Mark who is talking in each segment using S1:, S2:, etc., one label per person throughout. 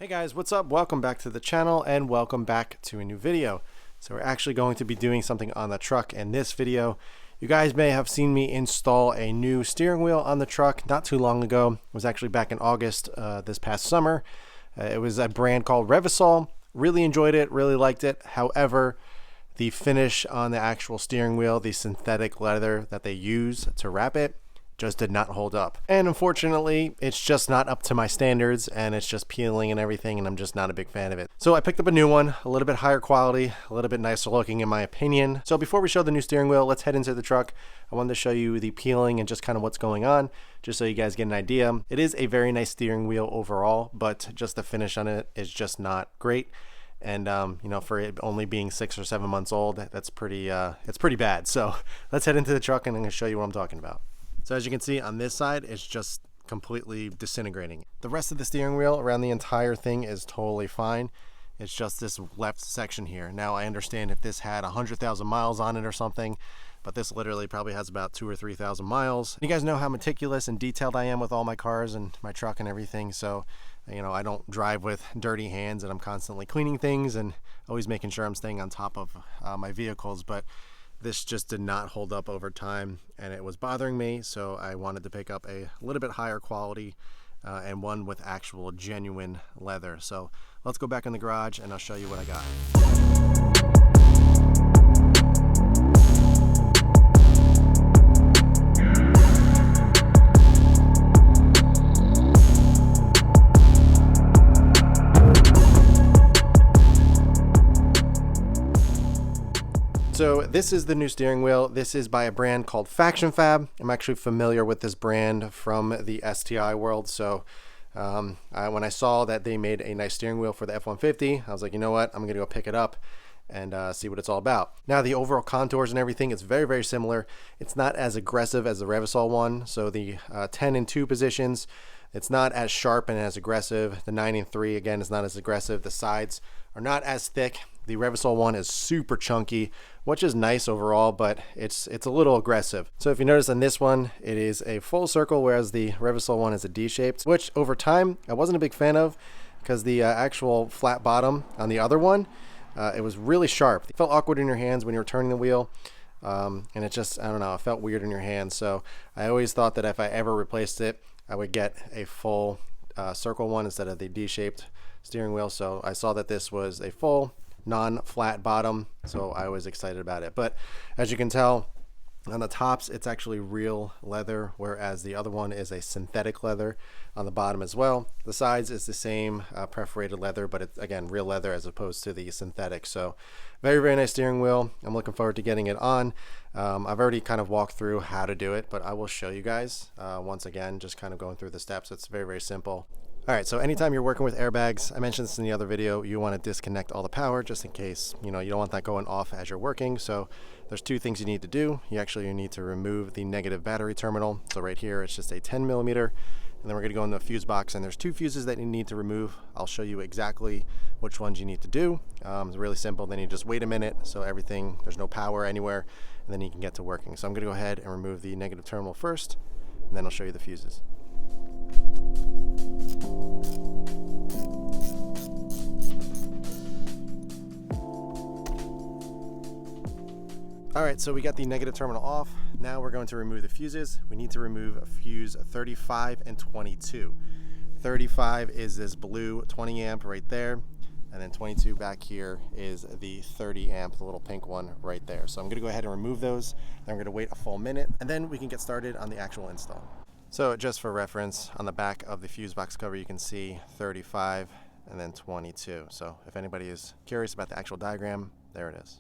S1: Hey guys, what's up? Welcome back to the channel and welcome back to a new video. So we're actually going to be doing something on the truck in this video. You guys may have seen me install a new steering wheel on the truck not too long ago. It was actually back in August this past summer. It was a brand called Revasol. Really enjoyed it, really liked it. However, the finish on the actual steering wheel, the synthetic leather that they use to wrap it, just did not hold up. And unfortunately, it's just not up to my standards and it's just peeling and everything, and I'm just not a big fan of it. So I picked up a new one, a little bit higher quality, a little bit nicer looking in my opinion. So before we show the new steering wheel, let's head into the truck. I wanted to show you the peeling and just kind of what's going on, just so you guys get an idea. It is a very nice steering wheel overall, but just the finish on it is just not great. And you know, for it only being 6 or 7 months old, that's pretty it's pretty bad. So let's head into the truck and I'm gonna show you what I'm talking about. So as you can see on this side, it's just completely disintegrating. The rest of the steering wheel around the entire thing is totally fine. It's just this left section here. Now I understand if this had 100,000 miles on it or something, but this literally probably has about 2,000 or 3,000 miles. You guys know how meticulous and detailed I am with all my cars and my truck and everything. So, you know, I don't drive with dirty hands and I'm constantly cleaning things and always making sure I'm staying on top of my vehicles. But this just did not hold up over time and it was bothering me, so I wanted to pick up a little bit higher quality and one with actual genuine leather. So let's go back in the garage and I'll show you what I got. So this is the new steering wheel. This is by a brand called FactionFab. I'm actually familiar with this brand from the STI world. So when I saw that they made a nice steering wheel for the F150, I was like, you know what? I'm gonna go pick it up and see what it's all about. Now the overall contours and everything, it's very, very similar. It's not as aggressive as the Revasol one. So the 10 and 2 positions, it's not as sharp and as aggressive. The 9 and 3, again, is not as aggressive. The sides are not as thick. The Revasol one is super chunky, which is nice overall, but it's a little aggressive. So if you notice on this one, it is a full circle, whereas the Revasol one is a D-shaped, which over time I wasn't a big fan of because the actual flat bottom on the other one, it was really sharp. It felt awkward in your hands when you were turning the wheel. And it just, I don't know, it felt weird in your hands. So I always thought that if I ever replaced it, I would get a full circle one instead of the D-shaped steering wheel. So I saw that this was a full non-flat bottom, so I was excited about it. But as you can tell on the tops, it's actually real leather, whereas the other one is a synthetic leather on the bottom as well. The sides is the same perforated leather, but it's again real leather as opposed to the synthetic. So very, very nice steering wheel. I'm looking forward to getting it on. I've already kind of walked through how to do it, but I will show you guys once again, just kind of going through the steps. It's very, very simple. All right, so anytime you're working with airbags, I mentioned this in the other video, you want to disconnect all the power just in case, you know, you don't want that going off as you're working. So there's two things you need to do. You need to remove the negative battery terminal. So right here, it's just a 10 millimeter, and then we're going to go in the fuse box, and there's 2 fuses that you need to remove. I'll show you exactly which ones you need to do. It's really simple. Then you just wait a minute so there's no power anywhere, and then you can get to working. So I'm going to go ahead and remove the negative terminal first, and then I'll show you the fuses. All right, so we got the negative terminal off. Now we're going to remove the fuses. We need to remove fuse 35 and 22. 35 is this blue 20 amp right there, and then 22 back here is the 30 amp, the little pink one right there. So I'm gonna go ahead and remove those. Then we're gonna wait a full minute, and then we can get started on the actual install. So just for reference, on the back of the fuse box cover, you can see 35 and then 22. So if anybody is curious about the actual diagram, there it is.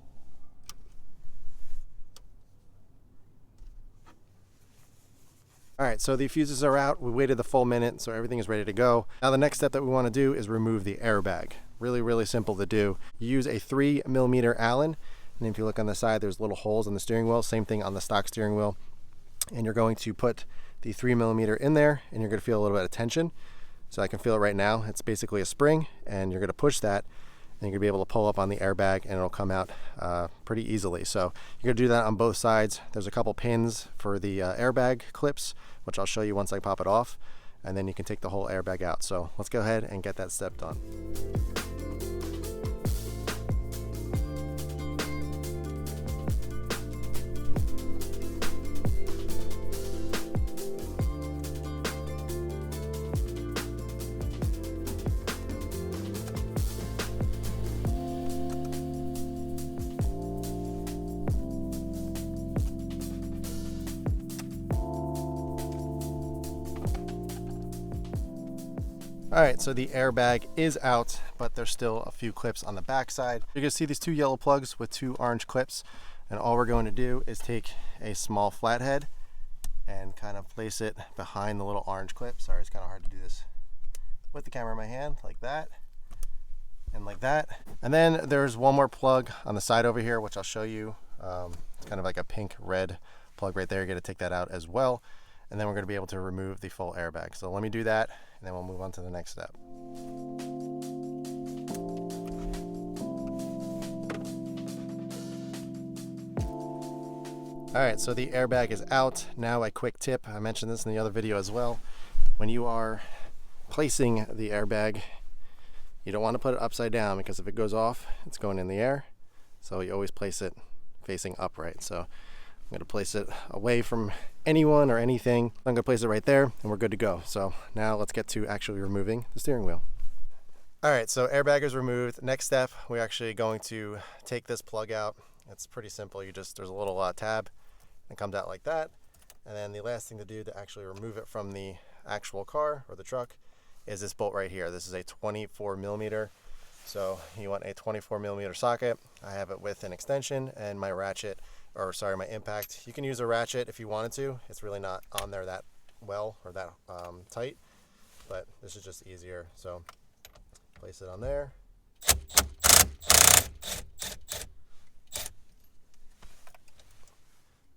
S1: All right, so the fuses are out. We waited the full minute, so everything is ready to go. Now the next step that we want to do is remove the airbag. Really, really simple to do. You use a 3 millimeter Allen, and if you look on the side, there's little holes on the steering wheel. Same thing on the stock steering wheel. And you're going to put the 3 millimeter in there, and you're going to feel a little bit of tension. So I can feel it right now. It's basically a spring, and you're going to push that, and you're going to be able to pull up on the airbag, and it'll come out pretty easily. So you're going to do that on both sides. There's a couple pins for the airbag clips, which I'll show you once I pop it off. and then you can take the whole airbag out. So let's go ahead and get that step done. All right, so the airbag is out, but there's still a few clips on the back side. You're gonna see these 2 yellow plugs with 2 orange clips, and all we're going to do is take a small flathead and kind of place it behind the little orange clip. Sorry, it's kind of hard to do this with the camera in my hand, like that, and like that. And then there's one more plug on the side over here, which I'll show you. It's kind of like a pink-red plug right there. You're gonna take that out as well. And then we're gonna be able to remove the full airbag. So let me do that, and then we'll move on to the next step. All right, so the airbag is out. Now a quick tip, I mentioned this in the other video as well. When you are placing the airbag, you don't wanna put it upside down, because if it goes off, it's going in the air. So you always place it facing upright. So I'm going to place it away from anyone or anything. I'm going to place it right there, and we're good to go. So now let's get to actually removing the steering wheel. All right, so airbag is removed. Next step, we're actually going to take this plug out. It's pretty simple. There's a little tab that comes out like that. And then the last thing to do to actually remove it from the actual car or the truck is this bolt right here. This is a 24 millimeter. So you want a 24 millimeter socket. I have it with an extension and my ratchet, or sorry, my impact. You can use a ratchet if you wanted to. It's really not on there that well or that tight, but this is just easier. So place it on there.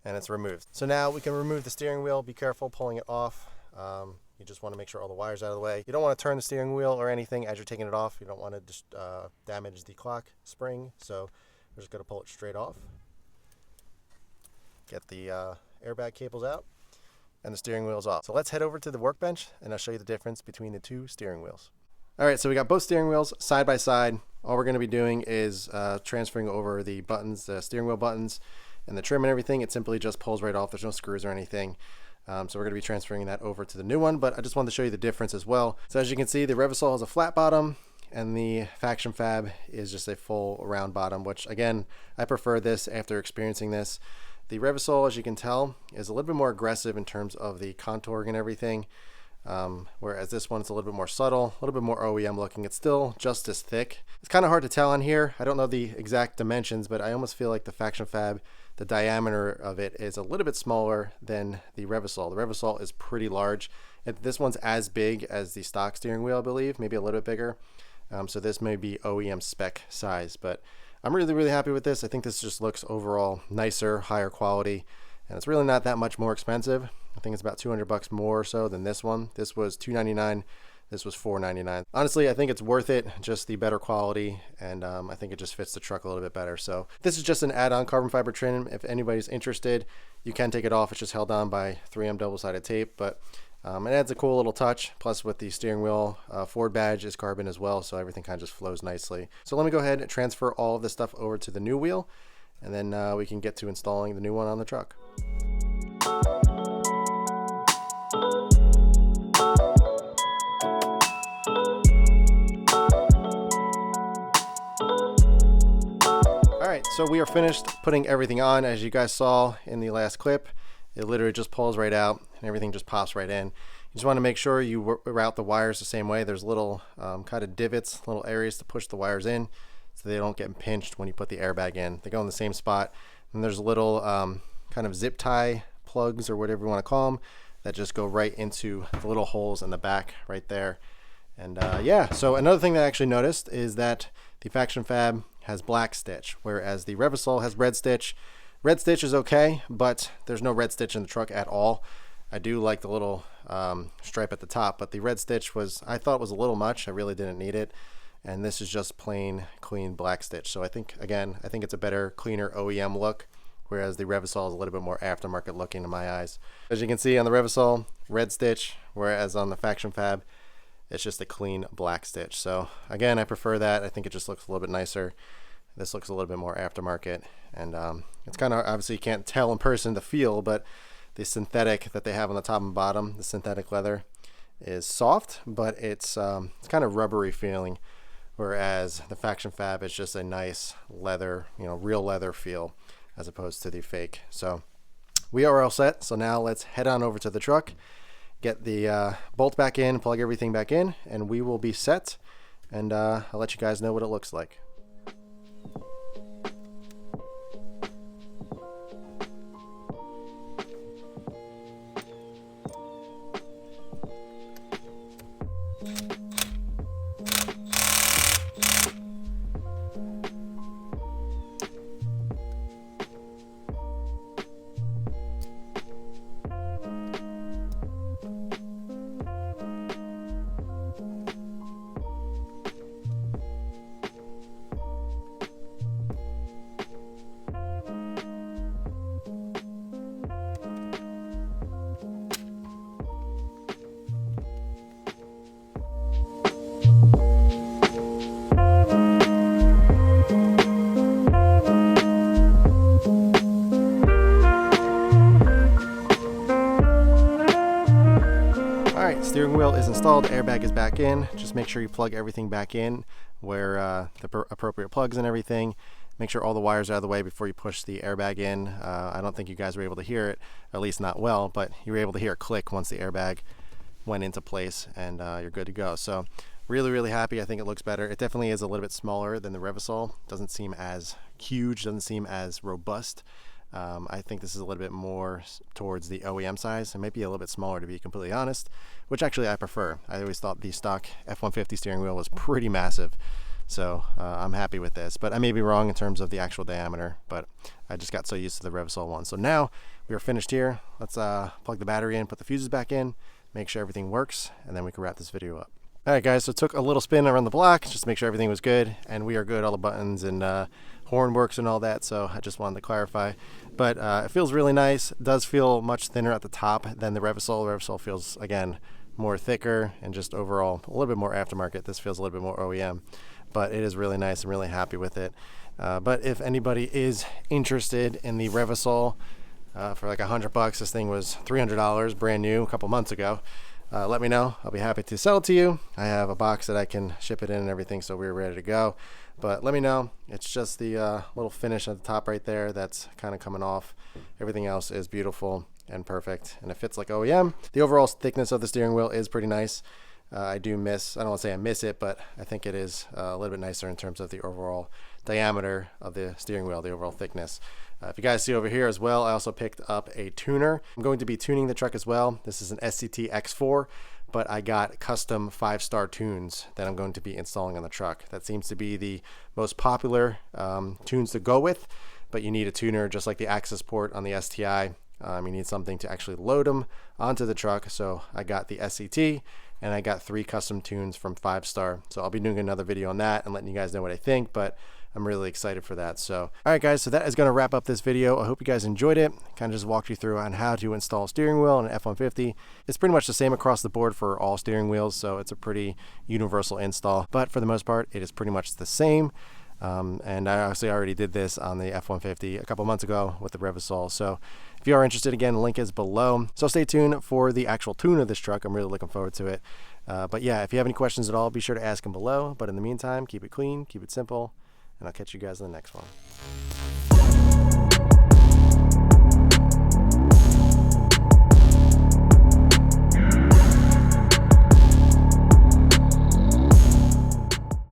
S1: And it's removed. So now we can remove the steering wheel. Be careful pulling it off. You just want to make sure all the wires are out of the way. You don't want to turn the steering wheel or anything as you're taking it off. You don't want to just damage the clock spring. So we're just going to pull it straight off. Get the airbag cables out, and the steering wheel's off. So let's head over to the workbench, and I'll show you the difference between the 2 steering wheels. All right, so we got both steering wheels side by side. All we're going to be doing is transferring over the buttons, the steering wheel buttons, and the trim and everything. It simply just pulls right off. There's no screws or anything. So we're going to be transferring that over to the new one, but I just wanted to show you the difference as well. So as you can see, the Revasol has a flat bottom, and the FactionFab is just a full round bottom, which again, I prefer this after experiencing this. The Revasol, as you can tell, is a little bit more aggressive in terms of the contouring and everything, whereas this one's a little bit more subtle, a little bit more OEM looking. It's still just as thick. It's kind of hard to tell on here. I don't know the exact dimensions, but I almost feel like the FactionFab, the diameter of it is a little bit smaller than the Revasol. The Revasol is pretty large. This one's as big as the stock steering wheel, I believe, maybe a little bit bigger. So this may be OEM spec size, but I'm really happy with this. I think this just looks overall nicer, higher quality, and it's really not that much more expensive. I think it's about $200 more or so than this one. This was $299. This was $499. Honestly, I think it's worth it, just the better quality, and I think it just fits the truck a little bit better. So this is just an add-on carbon fiber trim. If anybody's interested, you can take it off. It's just held on by 3M double-sided tape, but it adds a cool little touch. Plus with the steering wheel, Ford badge is carbon as well, so everything kind of just flows nicely. So let me go ahead and transfer all of this stuff over to the new wheel, and then we can get to installing the new one on the truck. Alright, so we are finished putting everything on. As you guys saw in the last clip, it literally just pulls right out and everything just pops right in. You just want to make sure you route the wires the same way. There's little kind of divots, little areas to push the wires in so they don't get pinched when you put the airbag in. They go in the same spot. And there's little kind of zip tie plugs or whatever you want to call them that just go right into the little holes in the back right there. And yeah, so another thing that I actually noticed is that the FactionFab has black stitch, whereas the Revasol has red stitch. Red stitch is okay, but there's no red stitch in the truck at all. I do like the little stripe at the top, but the red stitch I thought was a little much. I really didn't need it. And this is just plain, clean black stitch. So I think, again, it's a better, cleaner OEM look, whereas the Revasol is a little bit more aftermarket looking in my eyes. As you can see on the Revasol, red stitch, whereas on the FactionFab, it's just a clean black stitch. So again, I prefer that. I think it just looks a little bit nicer. This looks a little bit more aftermarket, and it's kind of, obviously you can't tell in person the feel, but the synthetic that they have on the top and bottom, the synthetic leather, is soft, but it's kind of rubbery feeling, whereas the FactionFab is just a nice leather, real leather feel, as opposed to the fake. So we are all set. So now let's head on over to the truck, get the bolt back in, plug everything back in, and we will be set, and I'll let you guys know what it looks like. Steering wheel is installed, airbag is back in. Just make sure you plug everything back in where the appropriate plugs and everything. Make sure all the wires are out of the way before you push the airbag in. I don't think you guys were able to hear it, at least not well, but you were able to hear it click once the airbag went into place, and you're good to go. So really happy. I think it looks better. It definitely is a little bit smaller than the Revasol. Doesn't seem as huge, doesn't seem as robust. I think this is a little bit more towards the OEM size. It might be a little bit smaller, to be completely honest, which actually I prefer. I always thought the stock F150 steering wheel was pretty massive, so I'm happy with this. But I may be wrong in terms of the actual diameter, but I just got so used to the Revasol one. So now we are finished here. Let's plug the battery in, put the fuses back in, make sure everything works, and then we can wrap this video up. Alright guys, so it took a little spin around the block just to make sure everything was good, and we are good. All the buttons and horn works and all that, so I just wanted to clarify. But it feels really nice. It does feel much thinner at the top than the Revasol. The Revasol feels, again, more thicker and just overall a little bit more aftermarket. This feels a little bit more OEM, but it is really nice. I'm really happy with it. But if anybody is interested in the Revasol for like $100, this thing was $300 brand new a couple months ago. Let me know. I'll be happy to sell it to you. I have a box that I can ship it in and everything, so we're ready to go. But let me know. It's just the little finish at the top right there that's kind of coming off. Everything else is beautiful and perfect, and it fits like OEM. The overall thickness of the steering wheel is pretty nice. I don't want to say I miss it, but I think it is a little bit nicer in terms of the overall diameter of the steering wheel, the overall thickness. If you guys see over here as well, I also picked up a tuner. I'm going to be tuning the truck as well. This is an SCT X4, but I got custom 5-star tunes that I'm going to be installing on the truck. That seems to be the most popular tunes to go with, but you need a tuner just like the access port on the STI. You need something to actually load them onto the truck. So I got the SCT, and I got 3 custom tunes from 5-star. So I'll be doing another video on that and letting you guys know what I think, but I'm really excited for that. So, all right guys, so that is going to wrap up this video. I hope you guys enjoyed it. Kind of just walked you through on how to install a steering wheel on an F150. It's pretty much the same across the board for all steering wheels, so it's a pretty universal install, but for the most part, it is pretty much the same. And I actually already did this on the F150 a couple months ago with the Revasol. So if you are interested, again, the link is below. So stay tuned for the actual tune of this truck. I'm really looking forward to it. But yeah, if you have any questions at all, be sure to ask them below. But in the meantime, keep it clean, keep it simple, and I'll catch you guys in the next one.